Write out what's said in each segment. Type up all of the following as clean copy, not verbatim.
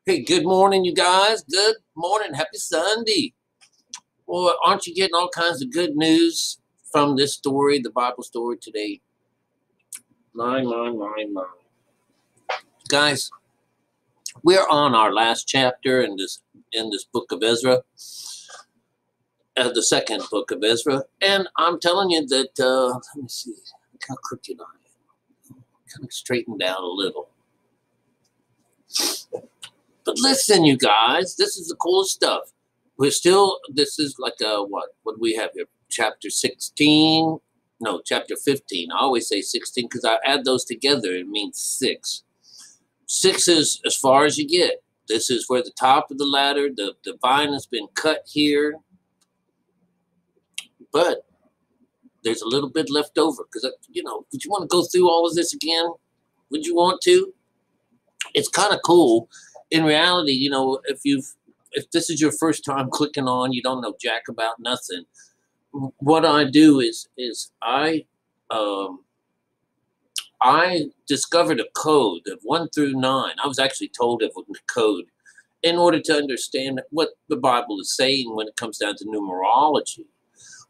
Hey, good morning, you guys. Good morning. Happy Sunday. Boy, aren't you getting all kinds of good news from this story, the Bible story today? My. Guys, we're on our last chapter in this book of Ezra, the second book of Ezra. And I'm telling you that, let me see, look how crooked I am. Kind of straightened out a little. But listen, you guys, this is the coolest stuff. This is like what do we have here? Chapter 16, no, chapter 15. I always say 16 because I add those together. It means 6. 6 is as far as you get. This is where the top of the ladder, the vine has been cut here. But there's a little bit left over because, would you want to go through all of this again? Would you want to? It's kind of cool. In reality, if this is your first time clicking on, you don't know jack about nothing. What I do is I discovered a code of 1 through 9. I was actually told of the code in order to understand what the Bible is saying when it comes down to numerology.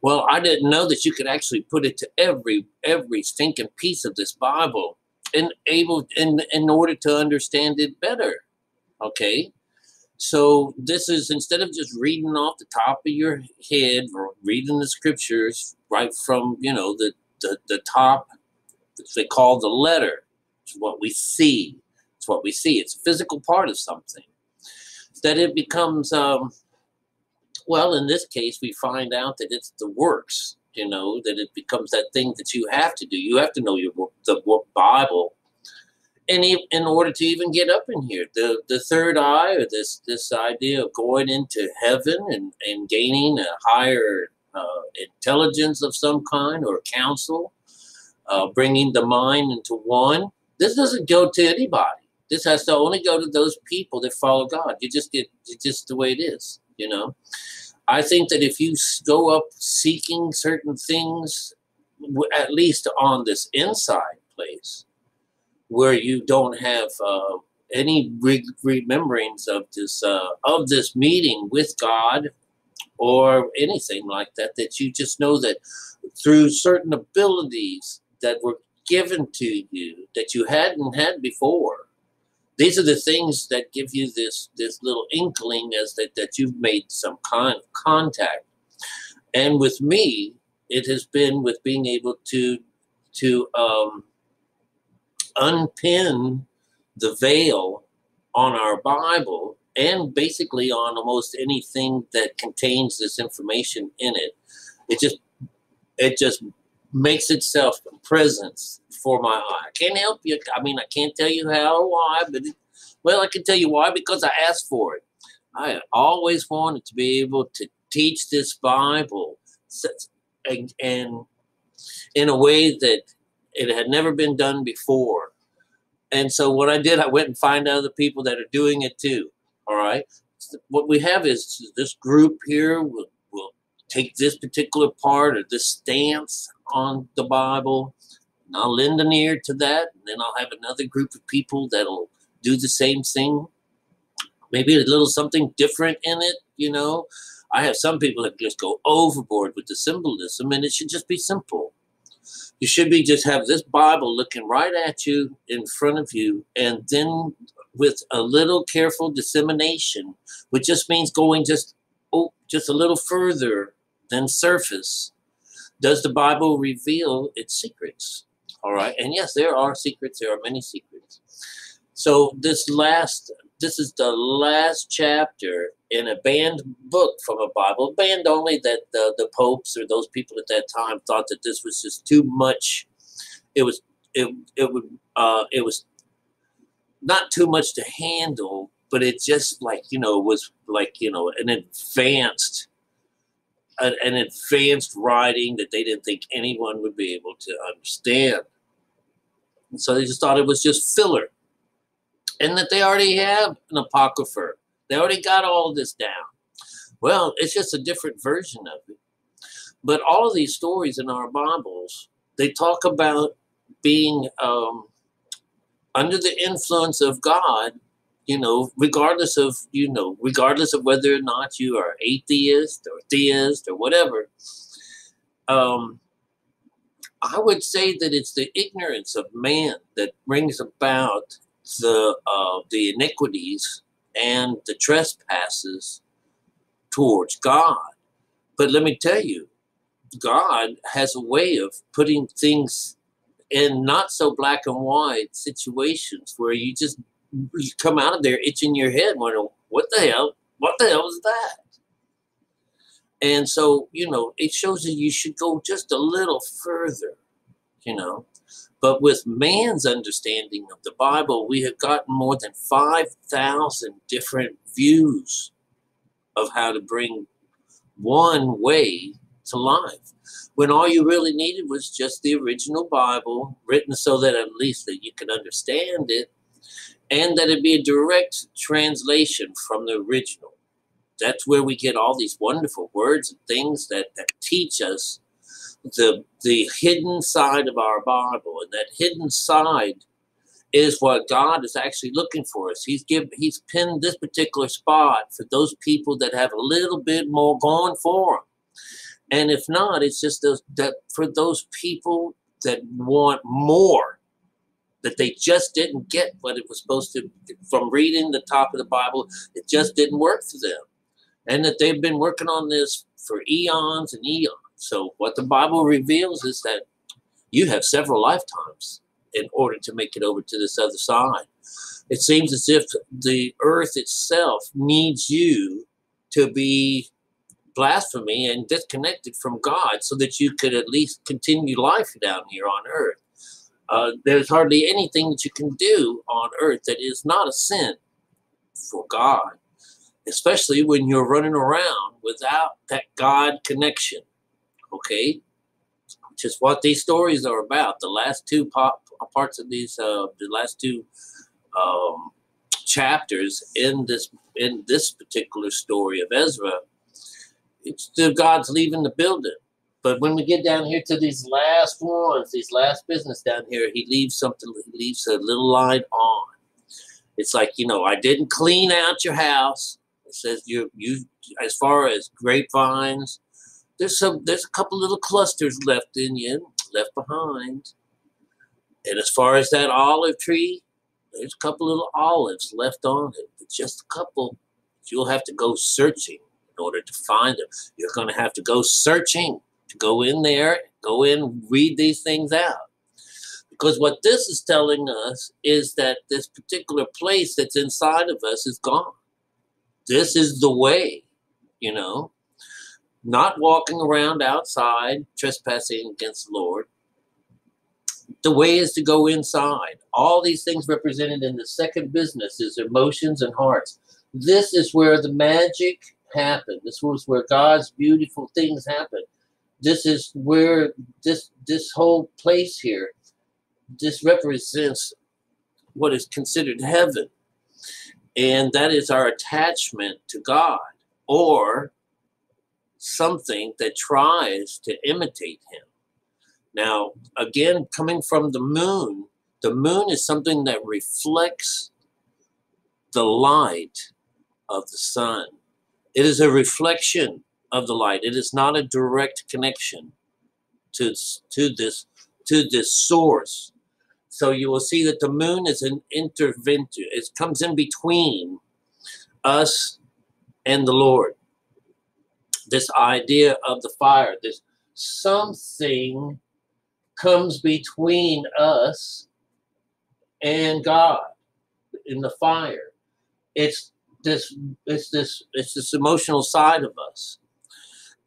Well, I didn't know that you could actually put it to every stinking piece of this Bible in order to understand it better. Okay, so this is, instead of just reading off the top of your head or reading the scriptures right from the top, which they call the letter. It's what we see. It's what we see. It's a physical part of something. That it becomes well, in this case, we find out that it's the works. That it becomes that thing that you have to do. You have to know the Bible. And in order to even get up in here, the third eye, or this idea of going into heaven and gaining a higher intelligence of some kind or counsel, bringing the mind into one. This doesn't go to anybody. This has to only go to those people that follow God. It's just the way it is. I think that if you go up seeking certain things, at least on this inside place, where you don't have any rememberings of this meeting with God or anything like that, that you just know that through certain abilities that were given to you that you hadn't had before, these are the things that give you this little inkling as that you've made some kind of contact. And with me, it has been with being able to unpin the veil on our Bible and basically on almost anything that contains this information in it. It just makes itself presence for my eye. I can't help you. I mean, I can't tell you how or why, but I can tell you why, because I asked for it. I always wanted to be able to teach this Bible and in a way that it had never been done before. And so what I did, I went and found other people that are doing it too. All right. So what we have is this group here will take this particular part or this stance on the Bible, and I'll lend an ear to that. And then I'll have another group of people that'll do the same thing. Maybe a little something different in it. I have some people that just go overboard with the symbolism, and it should just be simple. You should just have this Bible looking right at you in front of you, and then with a little careful dissemination, which just means going just a little further than surface. Does the Bible reveal its secrets? All right. And yes, there are secrets. There are many secrets. So this is the last chapter in a banned book from a Bible, banned only that the popes or those people at that time thought that this was just too much. It was not too much to handle, but it just was like an advanced writing that they didn't think anyone would be able to understand. And so they just thought it was just filler. And that they already have an apocrypha. They already got all of this down. Well, it's just a different version of it. But all of these stories in our Bibles, they talk about being under the influence of God regardless of, regardless of whether or not you are atheist or theist or whatever, um, I would say that it's the ignorance of man that brings about the iniquities and the trespasses towards God. But let me tell you, God has a way of putting things in not so black and white situations where you come out of there itching your head, wondering, what the hell is that? And so, it shows that you should go just a little further, But with man's understanding of the Bible, we have gotten more than 5,000 different views of how to bring one way to life, when all you really needed was just the original Bible, written so that at least that you can understand it, and that it be a direct translation from the original. That's where we get all these wonderful words and things that teach us the hidden side of our Bible. And that hidden side is what God is actually looking for us. He's pinned this particular spot for those people that have a little bit more going for them. And if not, it's just that for those people that want more, that they just didn't get what it was supposed to, from reading the top of the Bible, it just didn't work for them. And that they've been working on this for eons and eons. So what the Bible reveals is that you have several lifetimes in order to make it over to this other side. It seems as if the earth itself needs you to be blasphemy and disconnected from God so that you could at least continue life down here on earth. There's hardly anything that you can do on earth that is not a sin for God, especially when you're running around without that God connection, okay? Which is what these stories are about. The last two parts of these, the last two chapters in this particular story of Ezra, it's still God's leaving the building. But when we get down here to these last ones, these last business down here, he leaves something, he leaves a little light on. It's like, I didn't clean out your house. It says you as far as grapevines, there's a couple little clusters left behind. And as far as that olive tree, there's a couple little olives left on it, but just a couple. You'll have to go searching in order to find them. You're going to have to go searching to go in there, read these things out. Because what this is telling us is that this particular place that's inside of us is gone. This is the way, not walking around outside, trespassing against the Lord. The way is to go inside. All these things represented in the second business is emotions and hearts. This is where the magic happened. This was where God's beautiful things happen. This is where this whole place here, this represents what is considered heaven. And that is our attachment to God, or something that tries to imitate him. Now, again, coming from the moon is something that reflects the light of the sun. It is a reflection of the light. It is not a direct connection to this source. So you will see that the moon is an intervention. It comes in between us and the Lord. This idea of the fire, this something comes between us and God in the fire. It's this emotional side of us.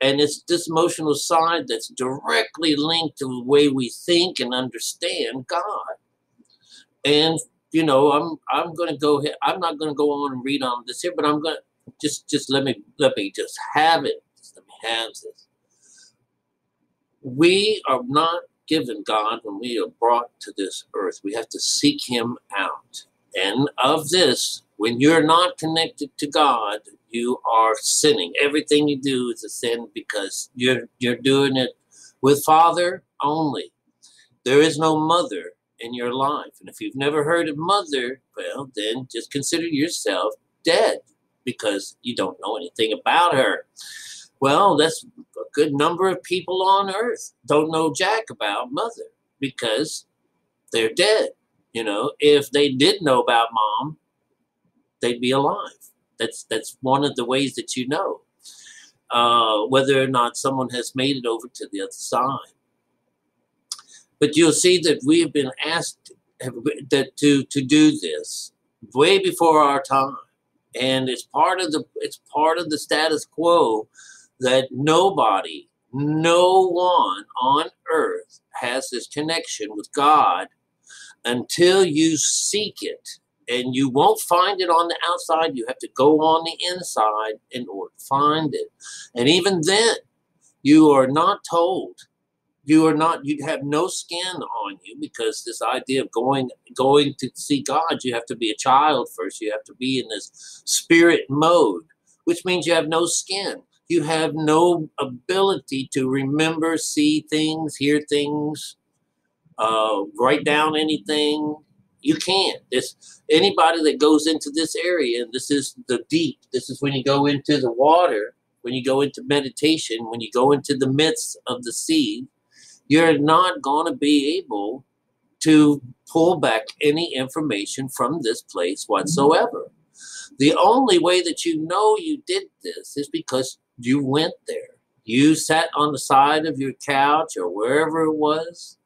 And it's this emotional side that's directly linked to the way we think and understand God. And, I'm going to go ahead. I'm not going to go on and read on this here, but I'm going to just let me just have it. Just let me have this. We are not given God when we are brought to this earth. We have to seek him out. And of this, when you're not connected to God, you are sinning. Everything you do is a sin because you're doing it with Father only. There is no mother in your life. And if you've never heard of mother, well, then just consider yourself dead because you don't know anything about her. Well, that's a good number of people on earth don't know jack about mother because they're dead. You know, if they did know about mom, they'd be alive. That's one of the ways that you know whether or not someone has made it over to the other side. But you'll see that we have been asked to do this way before our time, and it's part of the status quo that nobody, no one on earth has this connection with God until you seek it. And you won't find it on the outside. You have to go on the inside in order to find it. And even then, you are not told. You have no skin on you, because this idea of going to see God, you have to be a child first. You have to be in this spirit mode, which means you have no skin. You have no ability to remember, see things, hear things, write down anything. You can't. Anybody that goes into this area, and this is the deep, this is when you go into the water, when you go into meditation, when you go into the midst of the sea, you're not going to be able to pull back any information from this place whatsoever. The only way that you know you did this is because you went there. You sat on the side of your couch or wherever it was,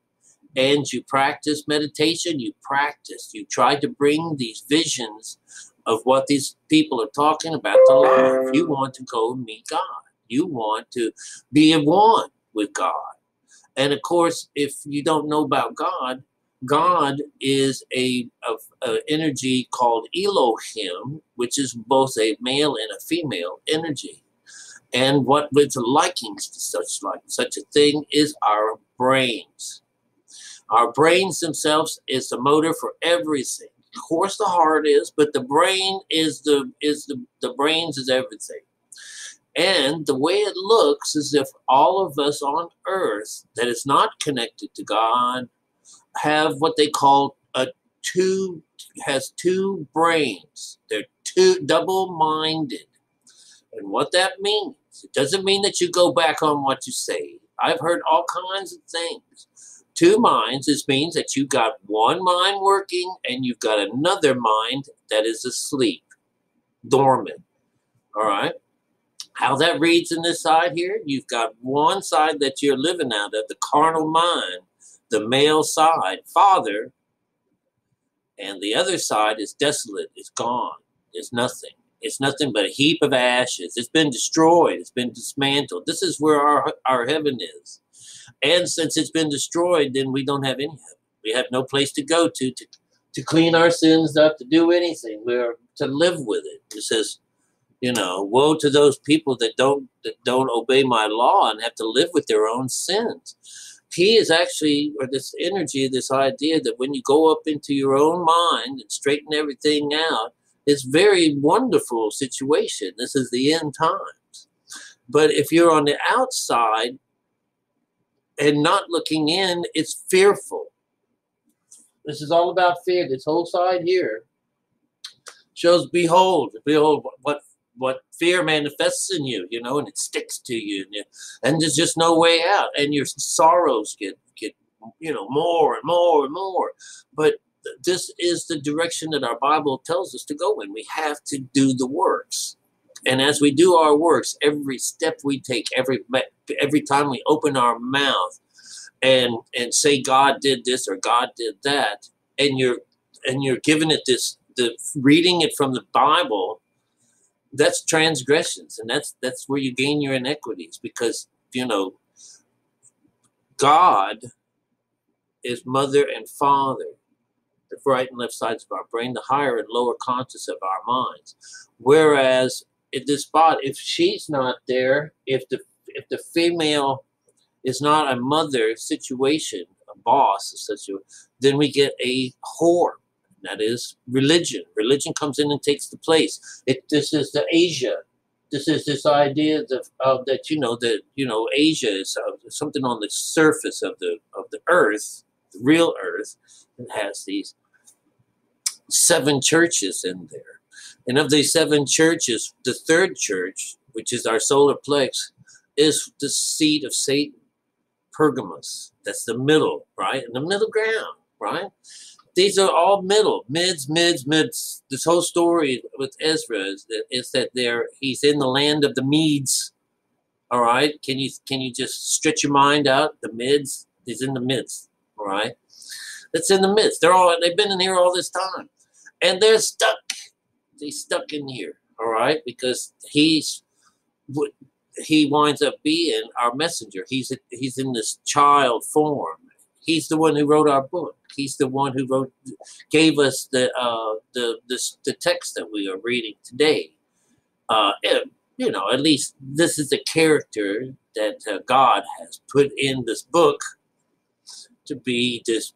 and you practiced meditation. You tried to bring these visions of what these people are talking about to life. You want to go meet God. You want to be one with God. And of course, if you don't know about God, God is a energy called Elohim, which is both a male and a female energy. And what with the likings to such a thing is our brains. Our brains themselves is the motor for everything. Of course, the heart is, but the brain is the brains is everything. And the way it looks is if all of us on earth that is not connected to God have what they call two brains. They're double-minded. And what that means, it doesn't mean that you go back on what you say. I've heard all kinds of things. Two minds, this means that you've got one mind working and you've got another mind that is asleep, dormant. All right? How that reads in this side here, you've got one side that you're living out of, the carnal mind, the male side, father, and the other side is desolate, it's gone, it's nothing. It's nothing but a heap of ashes. It's been destroyed, it's been dismantled. This is where our heaven is. And since it's been destroyed, then we don't have any heaven. We have no place to go to clean our sins up, to do anything. We're to live with it. It says, woe to those people that don't obey my law and have to live with their own sins. He is actually, or this energy, this idea that when you go up into your own mind and straighten everything out, it's a very wonderful situation. This is the end times. But if you're on the outside and not looking in, it's fearful. This is all about fear. This whole side here shows, behold what fear manifests in you, and it sticks to you, and there's just no way out, and your sorrows get more and more and more. But this is the direction that our Bible tells us to go in. We have to do the works. And as we do our works, every step we take, every time we open our mouth and say God did this or God did that, and you're giving it reading it from the Bible, that's transgressions, and that's where you gain your inequities, because God is mother and father, the right and left sides of our brain, the higher and lower conscious of our minds. Whereas in this spot, if she's not there, if the female is not a mother situation, a boss, then we get a whore. That is religion. Religion comes in and takes the place. This is the Asia. This is this idea that Asia is something on the surface of the earth, the real earth, It has these 7 churches in there. And of these 7 churches, the 3rd church, which is our solar plex, is the seat of Satan, Pergamos. That's the middle, right? In the middle ground, right? These are all mids. This whole story with Ezra is that he's in the land of the Medes. All right, can you just stretch your mind out? The mids, he's in the midst. All right, it's in the midst. They've been in here all this time, and they're stuck. They stuck in here. All right, because he winds up being our messenger. He's in this child form. He's the one who wrote our book. He's the one who gave us the text that we are reading today. You know, at least this is the character that God has put in this book to be this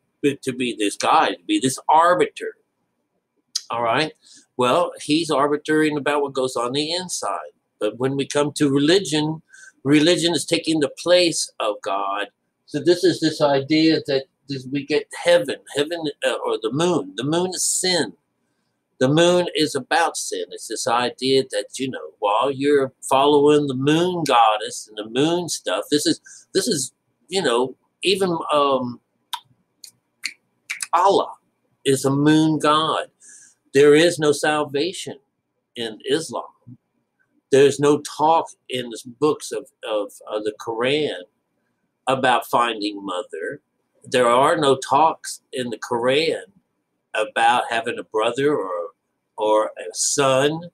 guide, to be this arbiter. All right. Well, he's arbitering about what goes on the inside. But when we come to religion, religion is taking the place of God. So this is this idea that we get heaven or the moon. The moon is sin. The moon is about sin. It's this idea that, you know, while you're following the moon goddess and the moon stuff, this is, you know, even Allah is a moon god. There is no salvation in Islam. There's no talk in the books of the Quran about finding mother. There are no talks in the Quran about having a brother or a son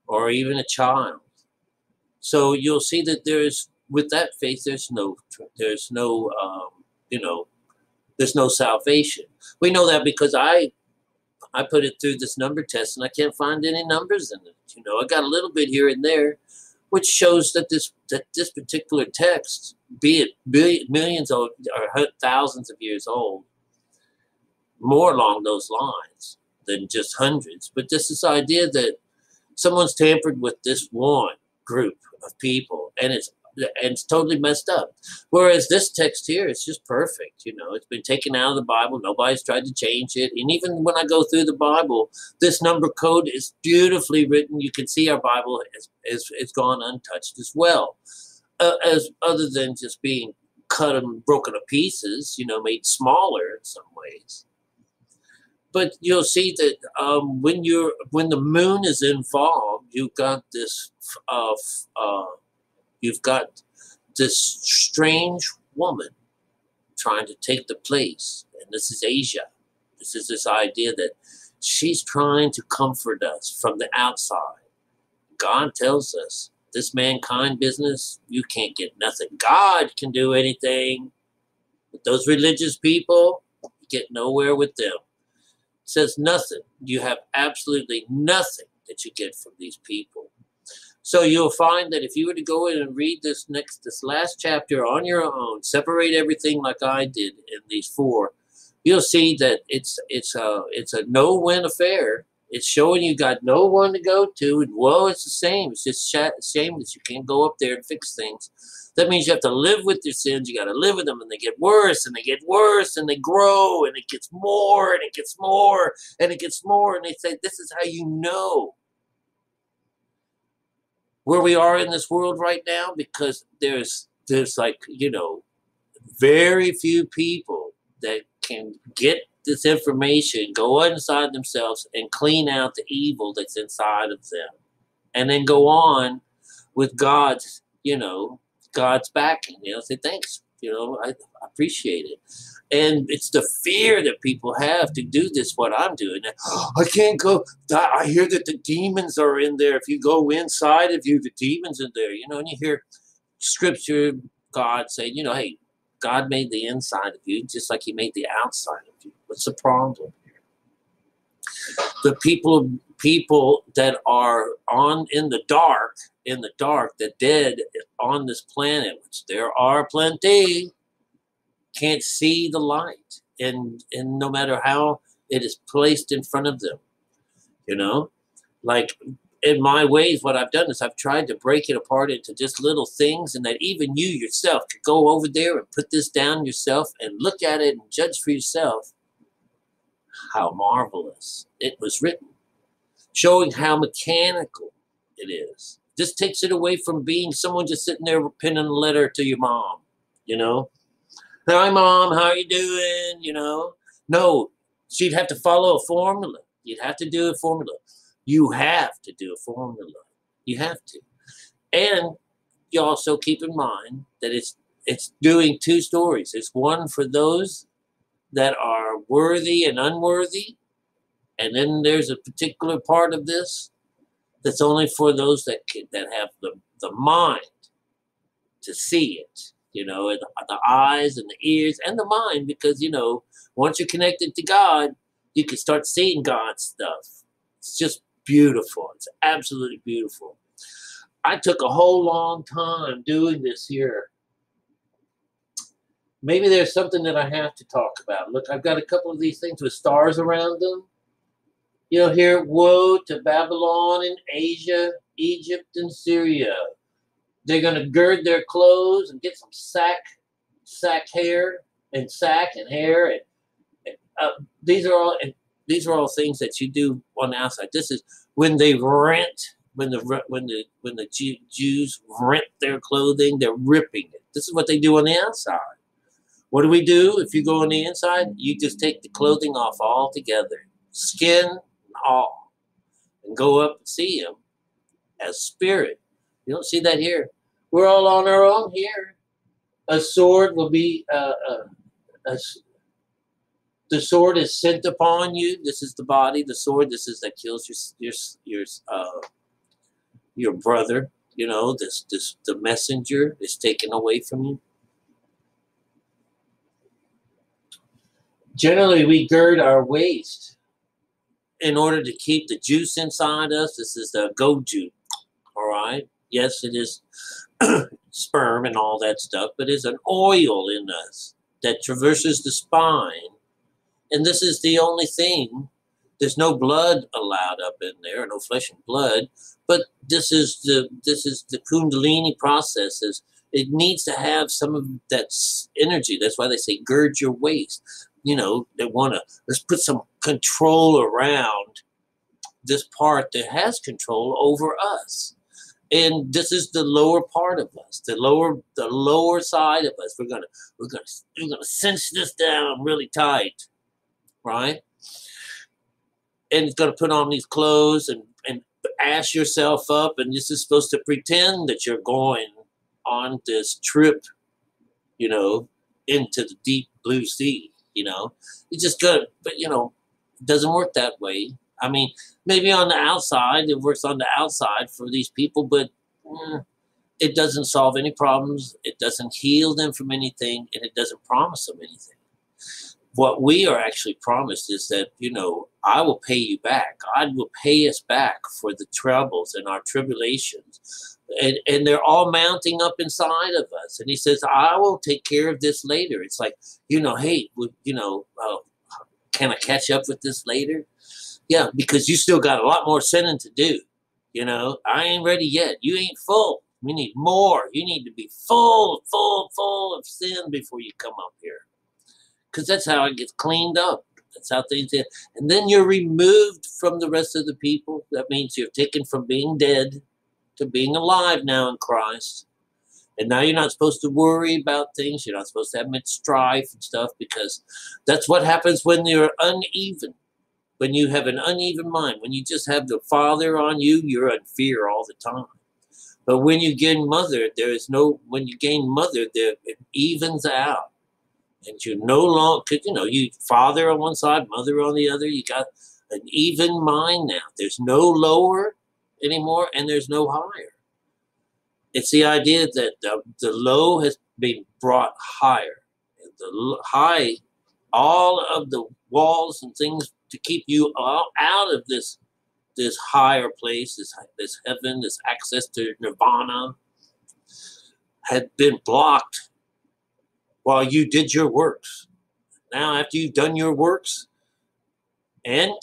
or even a child. So you'll see that with that faith, there's no salvation. We know that because I put it through this number test and I can't find any numbers in it. You know, I got a little bit here and there, which shows that this particular text, be it millions or thousands of years old, more along those lines than just hundreds. But this idea that someone's tampered with this one group of people, and it's totally messed up. Whereas this text here, it's just perfect. You know, it's been taken out of the Bible. Nobody's tried to change it. And even when I go through the Bible, this number code is beautifully written. You can see our Bible is gone untouched as well, as other than just being cut and broken to pieces. You know, made smaller in some ways. But you'll see that when the moon is involved, you've got this strange woman trying to take the place, and this is Asia. This is this idea that she's trying to comfort us from the outside. God tells us this mankind business, you can't get nothing. God can do anything, but those religious people, you get nowhere with them. Says nothing. You have absolutely nothing that you get from these people. So you'll find that if you were to go in and read this last chapter on your own, separate everything like I did in these 4, you'll see that it's a no-win affair. It's showing you got no one to go to, and well, it's the same. It's just a shame that you can't go up there and fix things. That means you have to live with your sins. You got to live with them, and they get worse, and they get worse, and they grow, and it gets more, and it gets more, and it gets more. And they say, this is how you know where we are in this world right now, because there's like, you know, very few people that can get this information, go inside themselves, and clean out the evil that's inside of them, and then go on with God's, you know, God's backing. You know, say thanks. You know, I appreciate it. And it's the fear that people have to do this, what I'm doing. I can't go. I hear that the demons are in there. If you go inside of you, the demons are there. You know, and you hear scripture, God say, you know, hey, God made the inside of you just like he made the outside of you. What's the problem here? The people that are in the dark, the dead on this planet, which there are plenty, can't see the light, and no matter how it is placed in front of them, you know, like in my ways, what I've done is I've tried to break it apart into just little things, and that even you yourself could go over there and put this down yourself and look at it and judge for yourself how marvelous it was written, showing how mechanical it is. This takes it away from being someone just sitting there penning a letter to your mom, you know. Hi, Mom, how are you doing? You know, no, she'd have to follow a formula. You'd have to do a formula. You have to do a formula. You have to. And you also keep in mind that it's doing two stories. It's one for those that are worthy and unworthy. And then there's a particular part of this that's only for those that have the mind to see it, you know, and the eyes and the ears and the mind, because, you know, once you're connected to God, you can start seeing God's stuff. It's just beautiful. It's absolutely beautiful. I took a whole long time doing this here. Maybe there's something that I have to talk about. Look, I've got a couple of these things with stars around them. You know, here, woe to Babylon and Asia, Egypt and Syria. They're going to gird their clothes and get some sack hair and hair. And these are all things that you do on the outside. This is when they rent, when the Jews rent their clothing, they're ripping it. This is what they do on the outside. What do we do if you go on the inside? You just take the clothing off altogether, skin and all, and go up and see him as spirit. You don't see that here. We're all on our own here. A sword will be, the sword is sent upon you. This is the body. The sword, this is that kills your brother. You know, the messenger is taken away from you. Generally, we gird our waist in order to keep the juice inside us. This is the go juice. All right. Yes, it is sperm and all that stuff, but it's an oil in us that traverses the spine. And this is the only thing. There's no blood allowed up in there, no flesh and blood. But this is the Kundalini processes. It needs to have some of that energy. That's why they say gird your waist. You know, they want to, let's put some control around this part that has control over us. And this is the lower part of us, the lower side of us. We're gonna cinch this down really tight, right? And it's gonna put on these clothes and ash yourself up, and this is supposed to pretend that you're going on this trip, you know, into the deep blue sea. You know, it's just good, but you know, it doesn't work that way. I mean, maybe on the outside, it works on the outside for these people, but it doesn't solve any problems. It doesn't heal them from anything, and it doesn't promise them anything. What we are actually promised is that, you know, I will pay you back. God will pay us back for the troubles and our tribulations. And they're all mounting up inside of us. And he says, I will take care of this later. It's like, you know, hey, you know, can I catch up with this later? Yeah, because you still got a lot more sinning to do. You know, I ain't ready yet. You ain't full. We need more. You need to be full of sin before you come up here. Because that's how it gets cleaned up. That's how things get. And then you're removed from the rest of the people. That means you're taken from being dead to being alive now in Christ. And now you're not supposed to worry about things. You're not supposed to have much strife and stuff, because that's what happens when you're uneven. When you have an uneven mind, when you just have the Father on you, you're in fear all the time. But when you gain mother, when you gain mother, it evens out. And you're no longer, because, you know, you Father on one side, mother on the other. You got an even mind now. There's no lower anymore, and there's no higher. It's the idea that the low has been brought higher. And the high, all of the walls and things to keep you out of this higher place, this heaven, this access to nirvana, had been blocked while you did your works. Now, after you've done your works and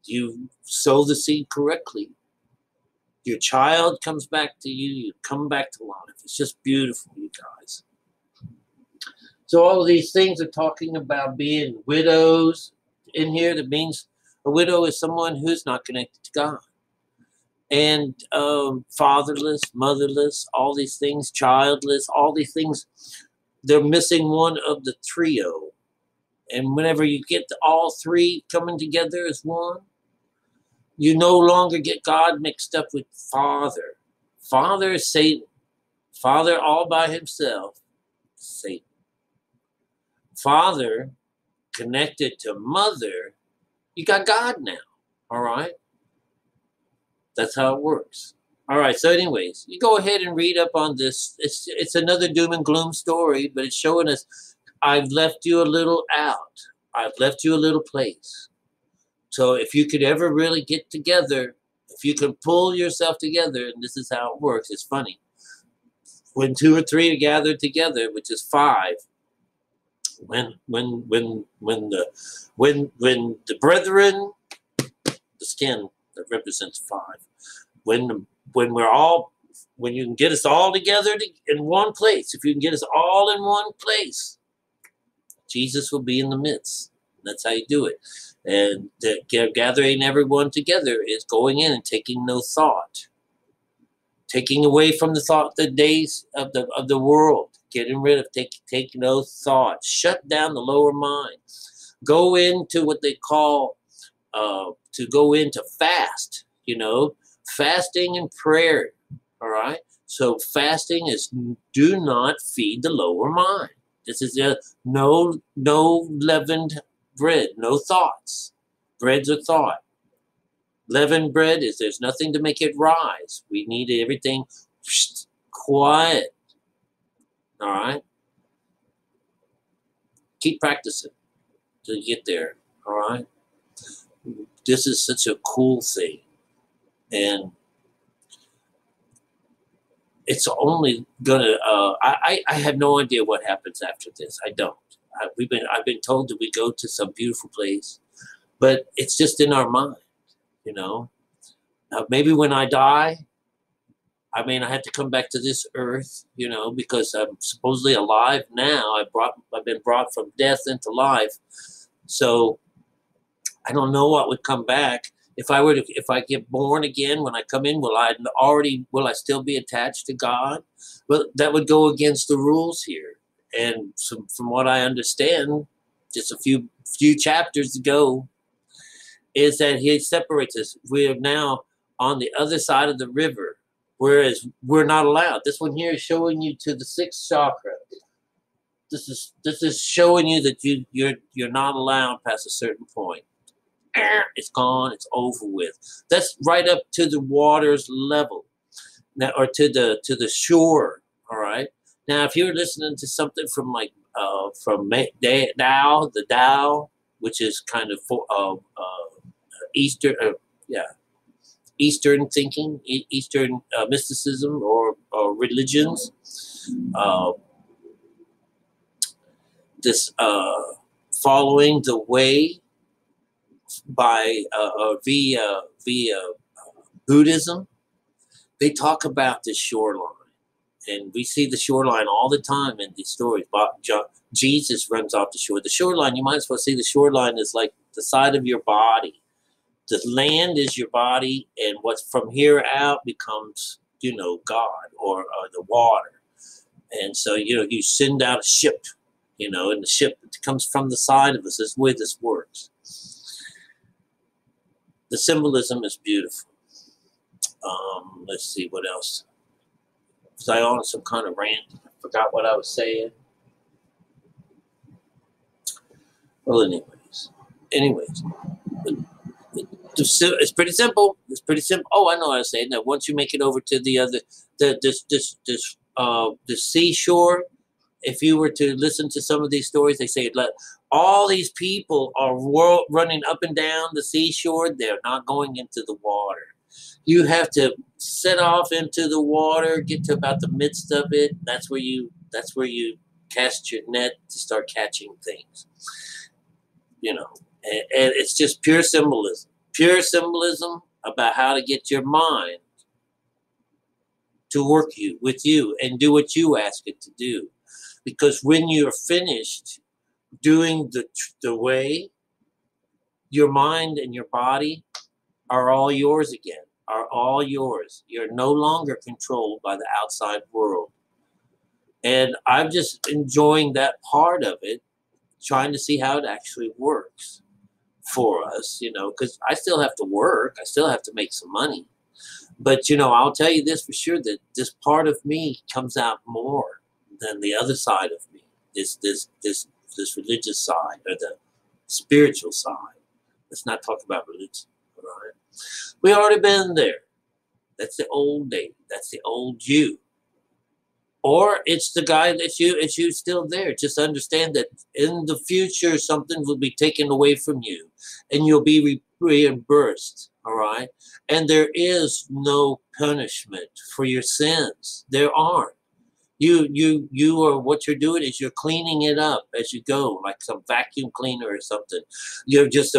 you sow the seed correctly, Your child comes back to you. You come back to life. It's just beautiful, you guys. So all of these things are talking about being widows in here. That means a widow is someone who's not connected to God. And fatherless, motherless, all these things, childless, all these things, they're missing one of the trio. And whenever you get all three coming together as one, you no longer get God mixed up with Father. Father is Satan. Father all by himself, Satan. Father connected to Mother, you got God now. All right? That's how it works. All right, so anyways, you go ahead and read up on this. It's another doom and gloom story, but it's showing us I've left you a little out. I've left you a little place. So if you could ever really get together, if you can pull yourself together, and this is how it works, it's funny. When two or three are gathered together, which is five, when the brethren, the skin that represents five, when you can get us all together in one place, if you can get us all in one place, Jesus will be in the midst. That's how you do it. And gathering everyone together is going in and taking no thought, taking away from the thought the days of the world, getting rid of take no thought, shut down the lower mind, go into what they call to go into fast. Fasting and prayer. All right. So fasting is do not feed the lower mind. This is no leavened bread, no thoughts. Breads are thought. Leavened bread is there's nothing to make it rise. We need everything quiet. All right? Keep practicing till you get there. All right? This is such a cool thing. And it's only gonna I have no idea what happens after this. I don't. I've been told that we go to some beautiful place, but it's just in our mind, maybe when I die, I have to come back to this earth, because I'm supposedly alive now. I've been brought from death into life, so I don't know what would come back. If I get born again, when I come in, will I still be attached to God? Well, that would go against the rules here. And from what I understand, just a few chapters ago, is that he separates us. We are now on the other side of the river, whereas we're not allowed. This one here is showing you to the sixth chakra. This is showing you that you're not allowed past a certain point. It's gone. It's over with. That's right up to the water's level, now, or to the shore. All right. Now, if you're listening to something from from Tao, the Tao, which is kind of Eastern, Eastern thinking, Eastern mysticism or religions, this following the way by via Buddhism, they talk about the shoreline. And we see the shoreline all the time in these stories. Jesus runs off the shore. The shoreline, you might as well see the shoreline is like the side of your body. The land is your body, and what's from here out becomes, God or the water. And so, you send out a ship, and the ship comes from the side of us. That's the way this works. The symbolism is beautiful. Let's see what else. Was I on some kind of rant? I forgot what I was saying. Well, anyways, it's pretty simple. It's pretty simple. Oh, I know what I was saying. That once you make it over to the other, the seashore, if you were to listen to some of these stories, they say all these people are running up and down the seashore. They're not going into the water. You have to set off into the water, get to about the midst of it. That's where you cast your net to start catching things. And it's just pure symbolism about how to get your mind to work with you and do what you ask it to do. Because when you're finished doing the way, your mind and your body are all yours again, are all yours. You're no longer controlled by the outside world. And I'm just enjoying that part of it, trying to see how it actually works for us, you know, because I still have to work. I still have to make some money. But, you know, I'll tell you this for sure, that this part of me comes out more than the other side of me, this religious side or the spiritual side. Let's not talk about religion, all right? We already been there. That's the old David. That's the old you. Or it's the guy that it's you still there. Just understand that in the future, something will be taken away from you and you'll be reimbursed, all right? And there is no punishment for your sins. There aren't. You are, what you're doing is you're cleaning it up as you go, like some vacuum cleaner or something. You're just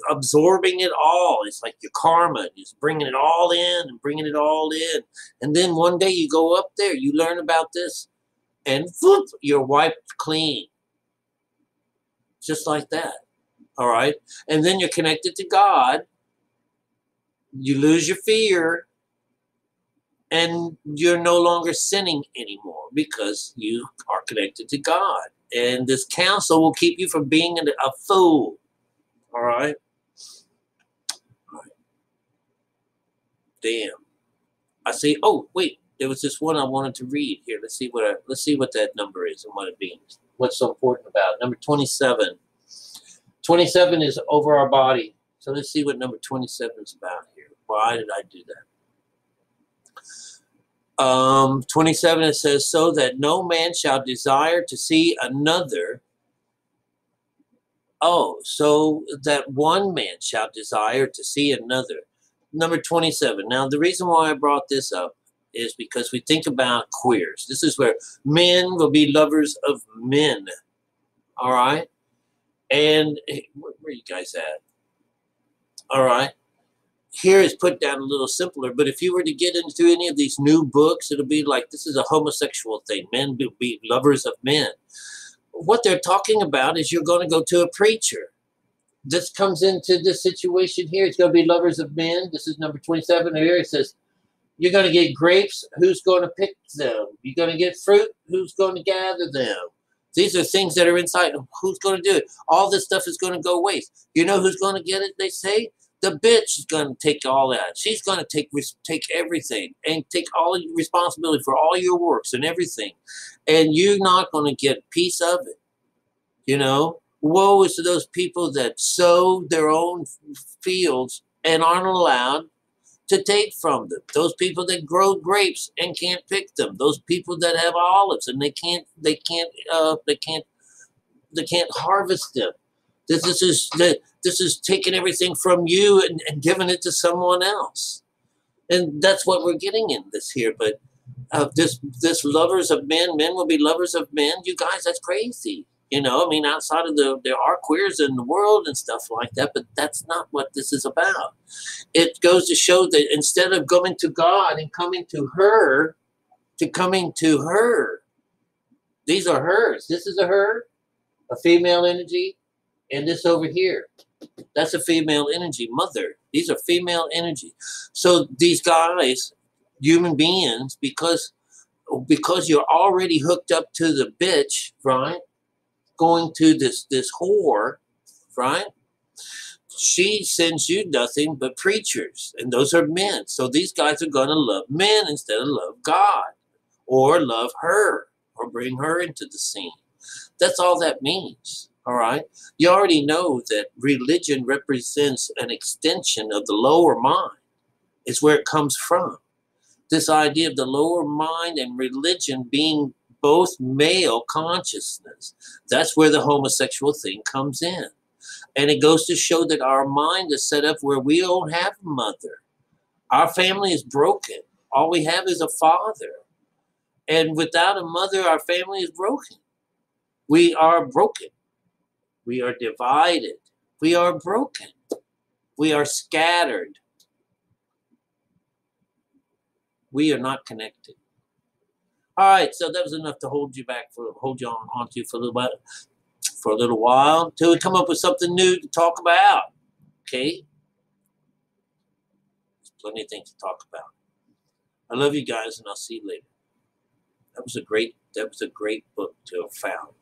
absorbing it all. It's like your karma. Just bringing it all in and bringing it all in. And then one day you go up there, you learn about this, and whoop, you're wiped clean. Just like that. All right? And then you're connected to God. You lose your fear. And you're no longer sinning anymore because you are connected to God. And this counsel will keep you from being a fool. All right? All right. Damn. I see. Oh, wait. There was this one I wanted to read here. Let's see what that number is and what it means. What's so important about it. Number 27. 27 is over our body. So let's see what number 27 is about here. Why did I do that? 27, it says, so that no man shall desire to see another. Oh, so that one man shall desire to see another. Number 27. Now, the reason why I brought this up is because we think about queers. This is where men will be lovers of men. All right? And where are you guys at? All right? Here is put down a little simpler, but if you were to get into any of these new books, it'll be like, this is a homosexual thing. Men will be lovers of men. What they're talking about is you're going to go to a preacher. This comes into this situation here. It's going to be lovers of men. This is number 27 here. It says, you're going to get grapes. Who's going to pick them? You're going to get fruit. Who's going to gather them? These are things that are inside. Who's going to do it? All this stuff is going to go waste. You know who's going to get it, they say? The bitch is going to take all that. She's going to take everything and take all your responsibility for all your works and everything. And you're not going to get a piece of it. You know? Woe is to those people that sow their own fields and aren't allowed to take from them. Those people that grow grapes and can't pick them. Those people that have olives and they can't harvest them. This is taking everything from you and giving it to someone else. And that's what we're getting in this here. But this lovers of men will be lovers of men. You guys, that's crazy. You know, I mean, outside of there are queers in the world and stuff like that, but that's not what this is about. It goes to show that instead of going to God and coming to her, these are hers. This is a her, a female energy. And this over here, that's a female energy, mother. These are female energy. So these guys, human beings, because you're already hooked up to the bitch, right? Going to this whore, right? She sends you nothing but preachers, and those are men. So these guys are going to love men instead of love God, or love her, or bring her into the scene. That's all that means. All right. You already know that religion represents an extension of the lower mind. It's where it comes from. This idea of the lower mind and religion being both male consciousness. That's where the homosexual thing comes in. And it goes to show that our mind is set up where we don't have a mother. Our family is broken. All we have is a father. And without a mother, our family is broken. We are broken. We are divided. We are broken. We are scattered. We are not connected. All right, so that was enough to hold you onto for a little while, until we come up with something new to talk about. Okay, there's plenty of things to talk about. I love you guys, and I'll see you later. That was a great book to have found.